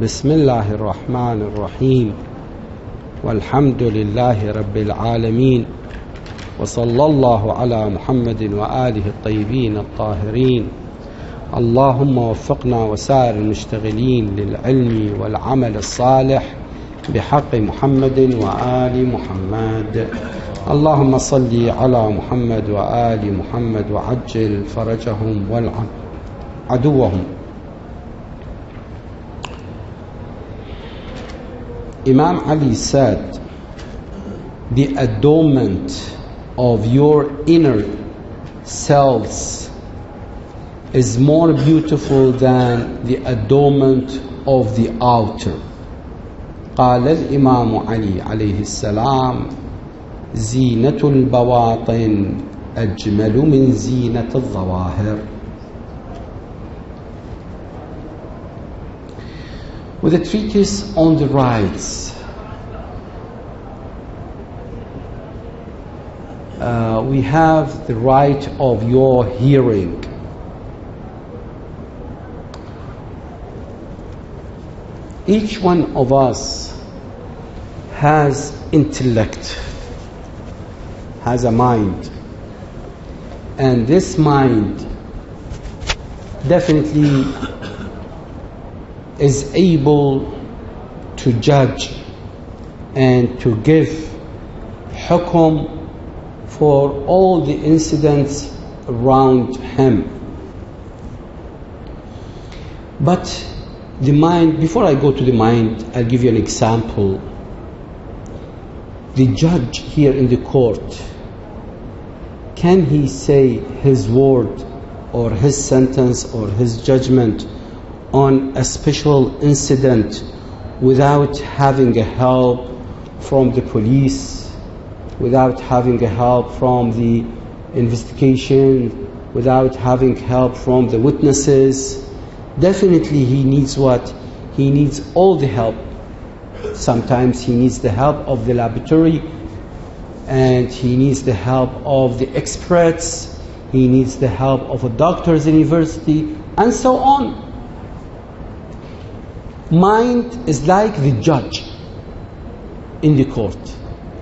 بسم الله الرحمن الرحيم والحمد لله رب العالمين وصلى الله على محمد وآله الطيبين الطاهرين. اللهم وفقنا وسائر المشتغلين للعلم والعمل الصالح بحق محمد وآل محمد. اللهم صل على محمد وآل محمد وعجل فرجهم وعدوهم. Imam Ali said, the adornment of your inner selves is more beautiful than the adornment of the outer. قال الإمام علي عليه السلام زينة البواطن أجمل من زينة الظواهر. With a treatise on the rights, we have the right of your hearing. Each one of us has intellect, has a mind, and this mind definitely is able to judge and to give hukum for all the incidents around him. But the mind, before I go to the mind, I'll give you an example. The judge here in the court, can he say his word or his sentence or his judgment on a special incident without having a help from the police, without having a help from the investigation, without having help from the witnesses? Definitely he needs what? He needs all the help. Sometimes he needs the help of the laboratory, and he needs the help of the experts, he needs the help of a doctor's university, and so on. Mind is like the judge in the court.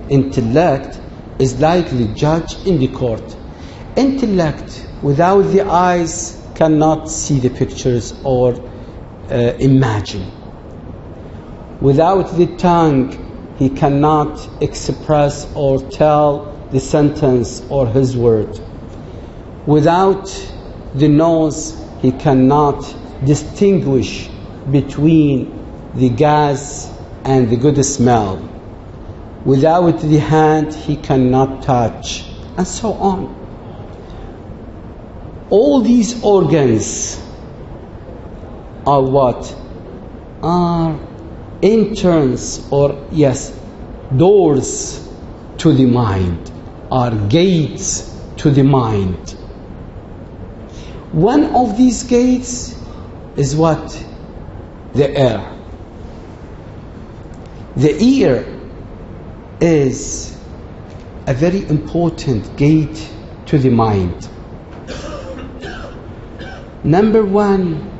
Intellect is like the judge in the court. Intellect without the eyes cannot see the pictures or imagine. Without the tongue, he cannot express or tell the sentence or his word. Without the nose, he cannot distinguish between the gas and the good smell. Without the hand, he cannot touch, and so on. All these organs are what? Are entrance, or yes, doors to the mind, are gates to the mind. One of these gates is what? The ear. The ear is a very important gate to the mind. Number one,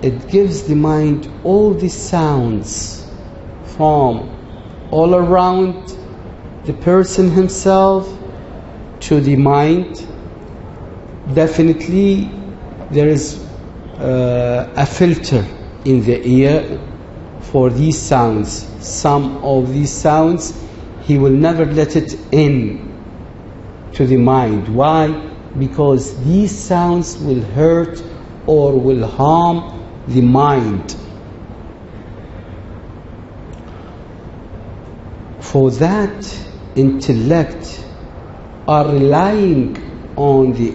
it gives the mind all the sounds from all around the person himself to the mind. Definitely there is a filter in the ear for these sounds. Some of these sounds he will never let it in to the mind. Why? Because these sounds will hurt or will harm the mind. For that, intellect are relying on the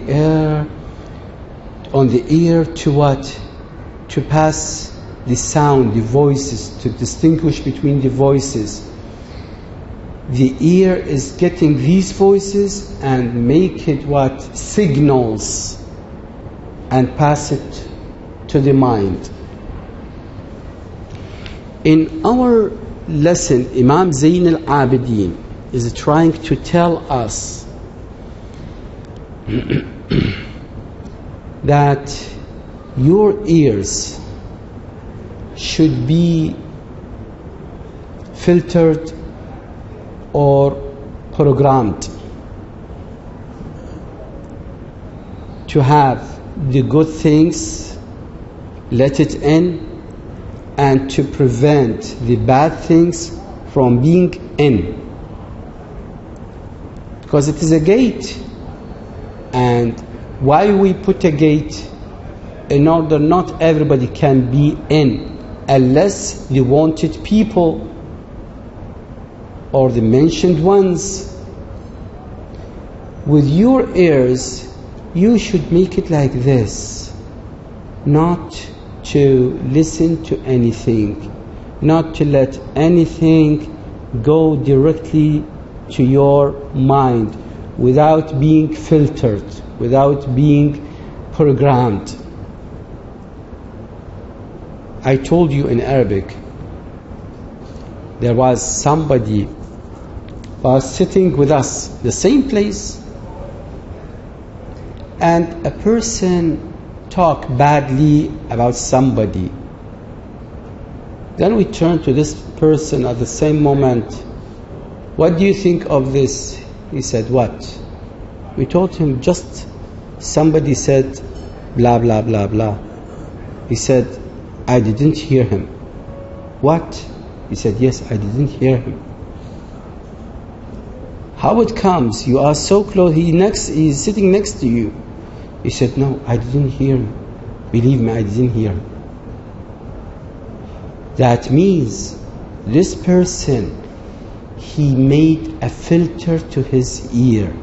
ear to what? To pass the sound, the voices, to distinguish between the voices. The ear is getting these voices and make it what? Signals, and pass it to the mind. In our lesson, Imam Zayn al-Abidin is trying to tell us that your ears should be filtered or programmed to have the good things, let it in, and to prevent the bad things from being in. Because it is a gate. And why we put a gate? In order not everybody can be in, unless the wanted people or the mentioned ones. With your ears, you should make it like this, not to listen to anything, not to let anything go directly to your mind without being filtered, without being programmed. I told you in Arabic, there was somebody was sitting with us, the same place, and a person talked badly about somebody. Then we turned to this person at the same moment. What do you think of this? He said, what? We told him, just somebody said blah blah blah blah. He said, I didn't hear him. What? He said, yes, I didn't hear him. How it comes? You are so close, he's sitting next to you. He said, no, I didn't hear him. Believe me, I didn't hear him. That means this person, he made a filter to his ear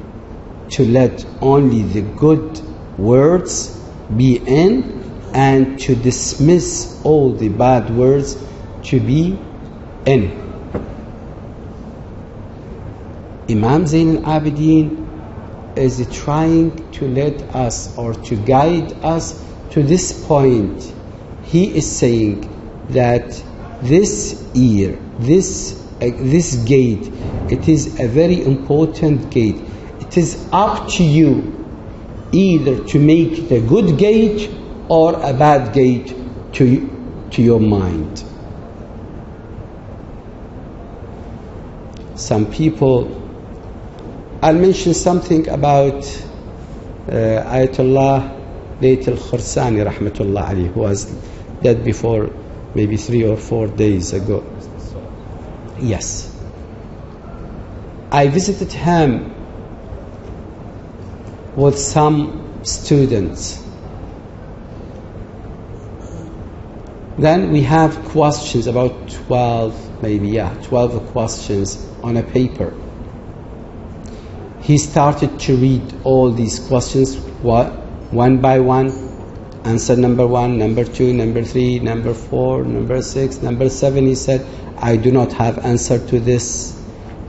to let only the good words be in, and to dismiss all the bad words to be in. Imam Zain al-Abidin is trying to let us or to guide us to this point. He is saying that this ear, this gate, it is a very important gate. It is up to you either to make it a good gate or a bad gate to your mind. Some people, I'll mention something about Ayatollah Layth al-Khursani rahmatullah alayhi, who was dead before maybe 3 or 4 days ago. Yes. I visited him with some students. Then we have questions, about 12 questions on a paper. He started to read all these questions one by one. Answer number 1, number 2, number 3, number 4, number 6, number 7. He said, I do not have answer to this.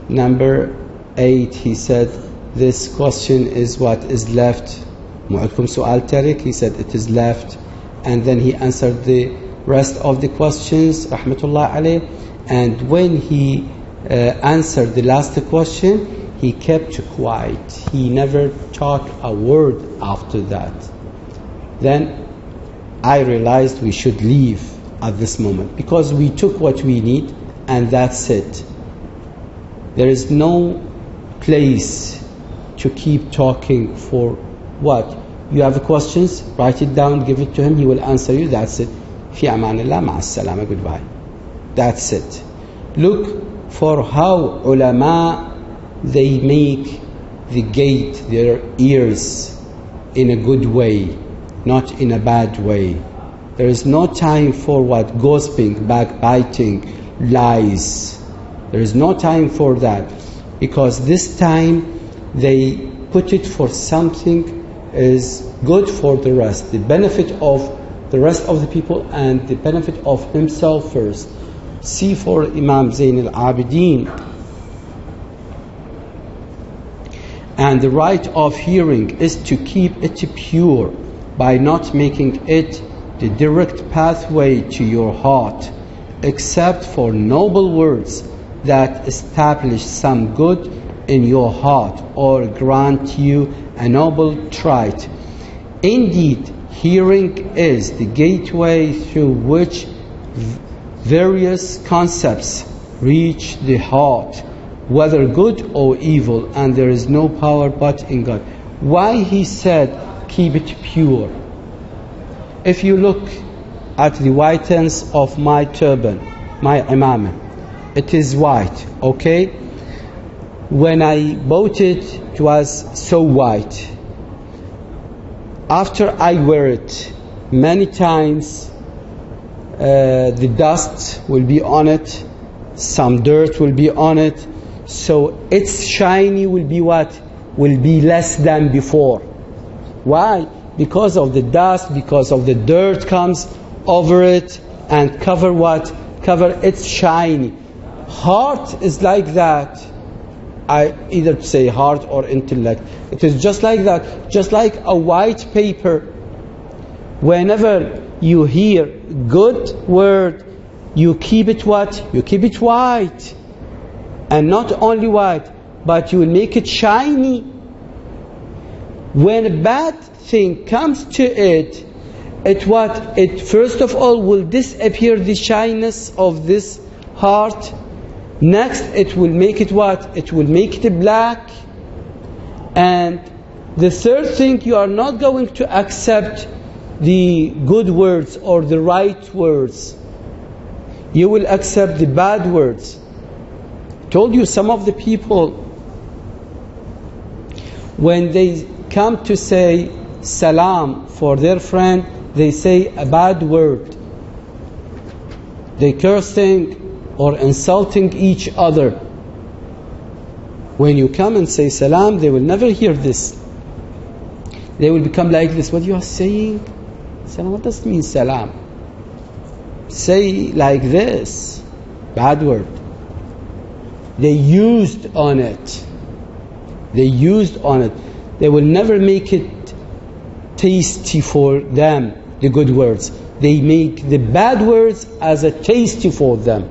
Number 8, he said, this question is what is left. Mu'adkum su'al tarik, he said, it is left. And then he answered the rest of the questions, rahmatullah alayh. And when he answered the last question, he kept quiet. He never talked a word after that. Then I realized we should leave at this moment, because we took what we need and that's it. There is no place to keep talking for what? You have questions, write it down, give it to him, he will answer you, that's it. Fi amanillah, ma'as-salama, goodbye. That's it. Look for how ulama, they make the gate, their ears, in a good way, not in a bad way. There is no time for what? Gossiping, backbiting, lies. There is no time for that, because this time they put it for something is good for the rest, the benefit of the rest of the people and the benefit of himself first. See, for Imam Zain al-Abidin, and the right of hearing is to keep it pure by not making it the direct pathway to your heart, except for noble words that establish some good in your heart or grant you a noble trait. Indeed, hearing is the gateway through which various concepts reach the heart, whether good or evil, and there is no power but in God. Why he said keep it pure? If you look at the whiteness of my turban, my imamah, it is white, okay? When I bought it, it was so white. After I wear it many times, the dust will be on it, some dirt will be on it, so its shiny will be what? Will be less than before. Why? Because of the dust, because of the dirt comes over it and cover what? Cover its shiny. Heart is like that. I either say heart or intellect. It is just like that, just like a white paper. Whenever you hear good word, you keep it what? You keep it white. And not only white, but you will make it shiny. When a bad thing comes to it, it what? It first of all will disappear the shyness of this heart. Next, it will make it what? It will make it black. And the third thing, you are not going to accept the good words or the right words. You will accept the bad words. I told you some of the people, when they come to say salam for their friend, they say a bad word. They cursing or insulting each other. When you come and say salam, they will never hear this. They will become like this. What you are saying? Salam, what does it mean salam? Say like this. Bad word. They used on it. They used on it. They will never make it tasty for them, the good words. They make the bad words as a tasty for them.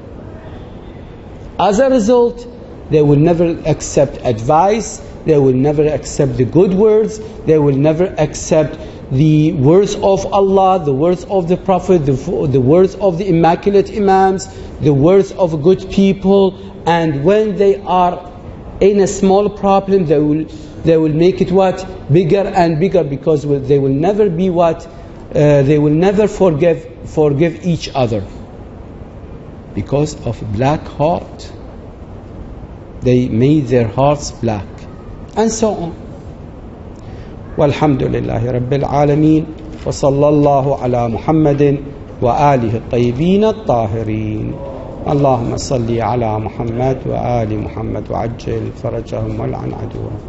As a result, they will never accept advice, they will never accept the good words, they will never accept the words of Allah, the words of the Prophet, the words of the immaculate Imams, the words of good people. And when they are in a small problem, they will make it what? Bigger and bigger, because they will never be what? They will never forgive each other. Because of black heart. They made their hearts black. And so on. Walhamdulillahi Rabbil Alameen. Wa sallallahu ala Muhammadin wa alihi at-tayyibin at-tahirin. Allahumma salli ala Muhammad wa ali Muhammad wa ajil farajahum wa al'an aduwahum.